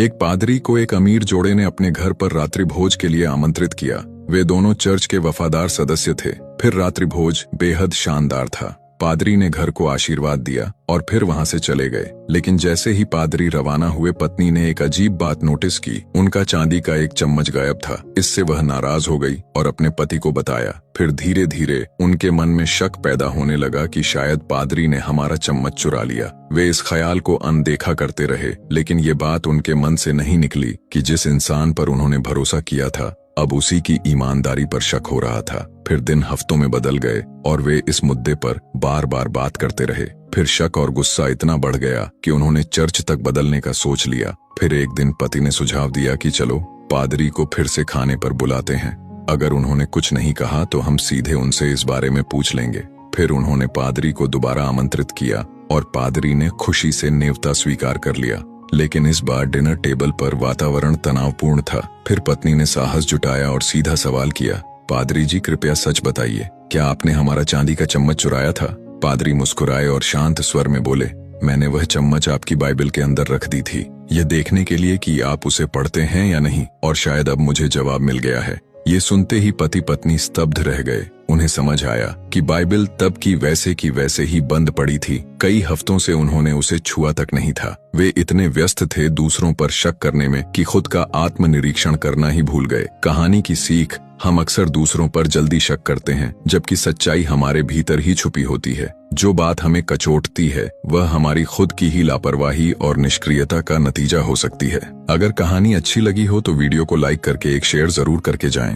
एक पादरी को एक अमीर जोड़े ने अपने घर पर रात्रि भोज के लिए आमंत्रित किया। वे दोनों चर्च के वफादार सदस्य थे। फिर रात्रि भोज बेहद शानदार था। पादरी ने घर को आशीर्वाद दिया और फिर वहां से चले गए। लेकिन जैसे ही पादरी रवाना हुए, पत्नी ने एक अजीब बात नोटिस की। उनका चांदी का एक चम्मच गायब था। इससे वह नाराज हो गई और अपने पति को बताया। फिर धीरे धीरे उनके मन में शक पैदा होने लगा कि शायद पादरी ने हमारा चम्मच चुरा लिया। वे इस ख्याल को अनदेखा करते रहे, लेकिन ये बात उनके मन से नहीं निकली कि जिस इंसान पर उन्होंने भरोसा किया था, अब उसी की ईमानदारी पर शक हो रहा था। फिर दिन हफ्तों में बदल गए और वे इस मुद्दे पर बार बार बात करते रहे। फिर शक और गुस्सा इतना बढ़ गया कि उन्होंने चर्च तक बदलने का सोच लिया। फिर एक दिन पति ने सुझाव दिया कि चलो पादरी को फिर से खाने पर बुलाते हैं। अगर उन्होंने कुछ नहीं कहा तो हम सीधे उनसे इस बारे में पूछ लेंगे। फिर उन्होंने पादरी को दोबारा आमंत्रित किया और पादरी ने खुशी से नेवता स्वीकार कर लिया। लेकिन इस बार डिनर टेबल पर वातावरण तनावपूर्ण था। फिर पत्नी ने साहस जुटाया और सीधा सवाल किया, पादरी जी कृपया सच बताइए, क्या आपने हमारा चांदी का चम्मच चुराया था? पादरी मुस्कुराए और शांत स्वर में बोले, मैंने वह चम्मच आपकी बाइबल के अंदर रख दी थी, यह देखने के लिए कि आप उसे पढ़ते हैं या नहीं, और शायद अब मुझे जवाब मिल गया है। ये सुनते ही पति पत्नी स्तब्ध रह गए। उन्हें समझ आया कि बाइबल तब की वैसे ही बंद पड़ी थी। कई हफ्तों से उन्होंने उसे छुआ तक नहीं था। वे इतने व्यस्त थे दूसरों पर शक करने में कि खुद का आत्मनिरीक्षण करना ही भूल गए। कहानी की सीख, हम अक्सर दूसरों पर जल्दी शक करते हैं, जबकि सच्चाई हमारे भीतर ही छुपी होती है। जो बात हमें कचोटती है वह हमारी खुद की ही लापरवाही और निष्क्रियता का नतीजा हो सकती है। अगर कहानी अच्छी लगी हो तो वीडियो को लाइक करके एक शेयर जरूर करके जाएं।